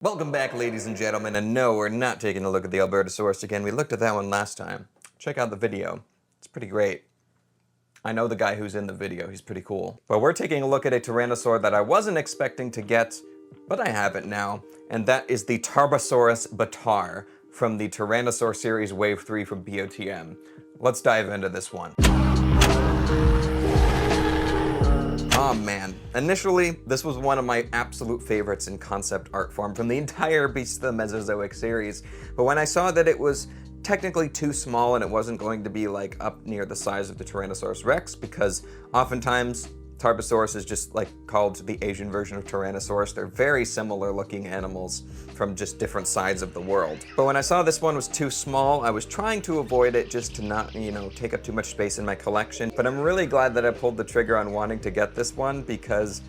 Welcome back, ladies and gentlemen, and no, we're not taking a look at the Albertosaurus again. We looked at that one last time. Check out the video. It's pretty great. I know the guy who's in the video. He's pretty cool. But we're taking a look at a Tyrannosaur that I wasn't expecting to get, but I have it now, and that is the Tarbosaurus Batar from the Tyrannosaur Series Wave 3 from BOTM. Let's dive into this one. Oh man, initially, this was one of my absolute favorites in concept art form from the entire Beasts of the Mesozoic series, but when I saw that it was technically too small and it wasn't going to be like up near the size of the Tyrannosaurus Rex, because oftentimes Tarbosaurus is just like called the Asian version of Tyrannosaurus. They're very similar looking animals from just different sides of the world. But when I saw this one was too small, I was trying to avoid it just to not, take up too much space in my collection. But I'm really glad that I pulled the trigger on wanting to get this one because,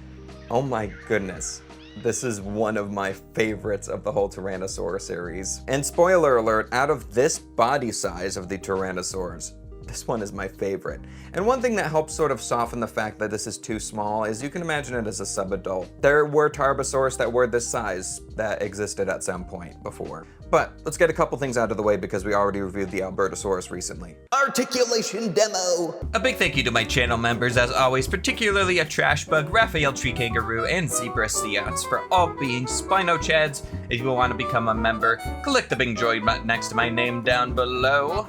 oh my goodness, this is one of my favorites of the whole Tyrannosaur series. And spoiler alert, out of this body size of the Tyrannosaurs, this one is my favorite. And one thing that helps sort of soften the fact that this is too small is you can imagine it as a sub-adult. There were Tarbosaurus that were this size that existed at some point before. But let's get a couple things out of the way because we already reviewed the Albertosaurus recently. Articulation demo! A big thank you to my channel members as always, particularly a Trash Bug, Raphael Tree Kangaroo, and Zebra Shoutouts for all being Spino Chads. If you want to become a member, click the big join button next to my name down below.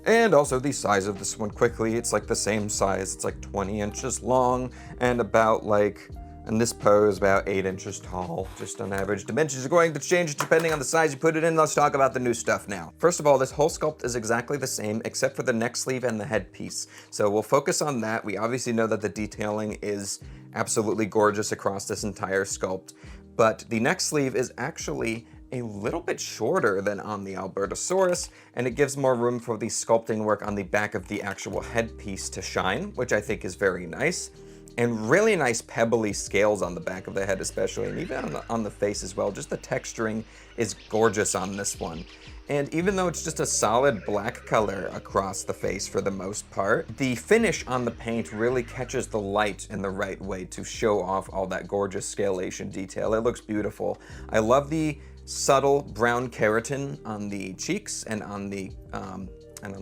And also the size of this one quickly, it's like the same size, it's like 20 inches long and about like, in this pose, about 8 inches tall, just on average. Dimensions are going to change depending on the size you put it in. Let's talk about the new stuff now. First of all, this whole sculpt is exactly the same except for the neck sleeve and the headpiece. So we'll focus on that. We obviously know that the detailing is absolutely gorgeous across this entire sculpt, but the neck sleeve is actually a little bit shorter than on the Albertosaurus, and it gives more room for the sculpting work on the back of the actual headpiece to shine, which I think is very nice. And really nice pebbly scales on the back of the head especially, and even on the face as well. Just the texturing is gorgeous on this one. And even though it's just a solid black color across the face for the most part, the finish on the paint really catches the light in the right way to show off all that gorgeous scalation detail. It looks beautiful. I love the subtle brown keratin on the cheeks and on the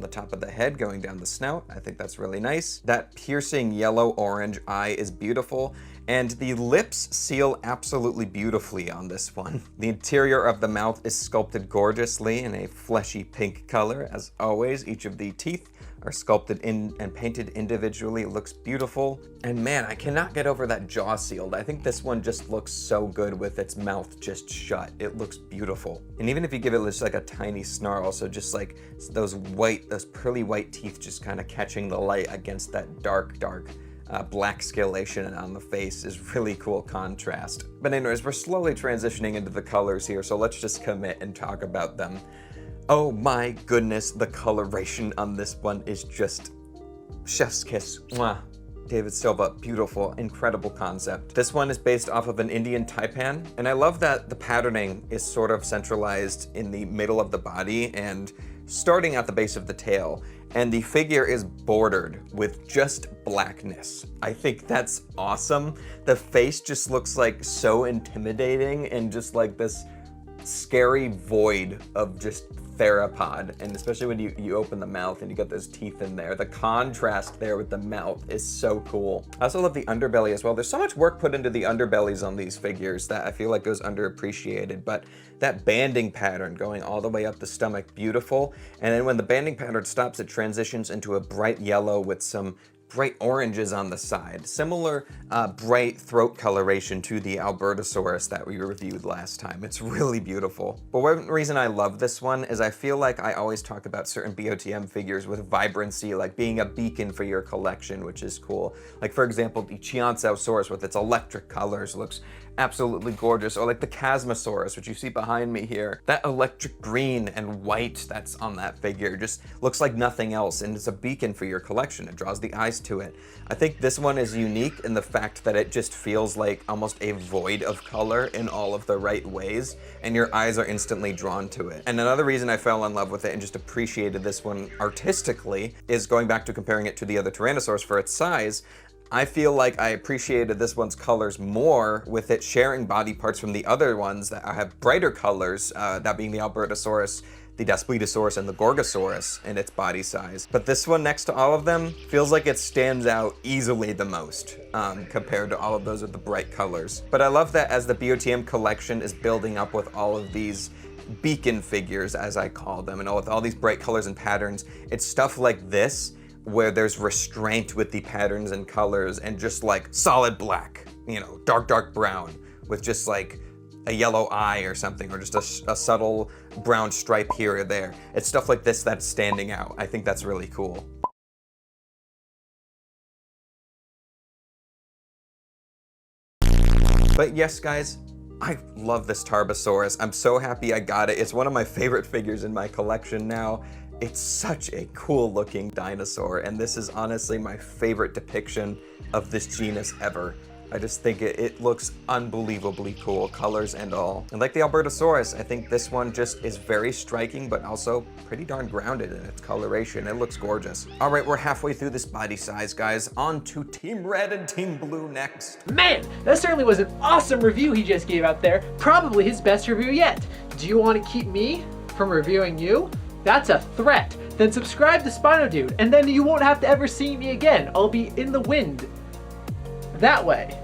top of the head going down the snout. I think that's really nice. That piercing yellow-orange eye is beautiful, and the lips seal absolutely beautifully on this one. The interior of the mouth is sculpted gorgeously in a fleshy pink color. As always, each of the teeth are sculpted in and painted individually. It looks beautiful. And man, I cannot get over that jaw sealed. I think this one just looks so good with its mouth just shut. It looks beautiful. And even if you give it just like a tiny snarl, so just like those pearly white teeth just kind of catching the light against that dark black scalation on the face is really cool contrast. But anyways, we're slowly transitioning into the colors here, so let's just commit and talk about them. Oh my goodness, the coloration on this one is just chef's kiss. Mwah. David Silva, beautiful, incredible concept. This one is based off of an Indian taipan, and I love that the patterning is sort of centralized in the middle of the body and starting at the base of the tail, and the figure is bordered with just blackness. I think that's awesome. The face just looks like so intimidating and just like this scary void of just theropod, and especially when you open the mouth and you got those teeth in there. The contrast there with the mouth is so cool. I also love the underbelly as well. There's so much work put into the underbellies on these figures that I feel like goes underappreciated, but that banding pattern going all the way up the stomach, beautiful. And then when the banding pattern stops, it transitions into a bright yellow with some bright oranges on the side. Similar bright throat coloration to the Albertosaurus that we reviewed last time. It's really beautiful. But one reason I love this one is I feel like I always talk about certain BOTM figures with vibrancy, like being a beacon for your collection, which is cool. Like for example, the Chiansaurus with its electric colors looks absolutely gorgeous. Or like the Chasmosaurus, which you see behind me here. That electric green and white that's on that figure just looks like nothing else, and it's a beacon for your collection. It draws the eyes to it. I think this one is unique in the fact that it just feels like almost a void of color in all of the right ways, and your eyes are instantly drawn to it. And another reason I fell in love with it and just appreciated this one artistically is going back to comparing it to the other Tyrannosaurs for its size. I feel like I appreciated this one's colors more with it sharing body parts from the other ones that have brighter colors, that being the Albertosaurus, the Daspletosaurus, and the Gorgosaurus in its body size. But this one next to all of them feels like it stands out easily the most compared to all of those with the bright colors. But I love that as the BOTM collection is building up with all of these beacon figures, as I call them, and with all these bright colors and patterns, it's stuff like this where there's restraint with the patterns and colors and just like solid black, you know, dark brown with just like a yellow eye or something, or just a subtle brown stripe here or there. It's stuff like this that's standing out. I think that's really cool. But yes, guys, I love this Tarbosaurus. I'm so happy I got it. It's one of my favorite figures in my collection now. It's such a cool looking dinosaur, and this is honestly my favorite depiction of this genus ever. I just think it looks unbelievably cool, colors and all. And like the Albertosaurus, I think this one just is very striking, but also pretty darn grounded in its coloration. It looks gorgeous. All right, we're halfway through this body size, guys. On to Team Red and Team Blue next. Man, that certainly was an awesome review he just gave out there. Probably his best review yet. Do you want to keep me from reviewing you? That's a threat. Then subscribe to SpinoDude, and then you won't have to ever see me again. I'll be in the wind. That way.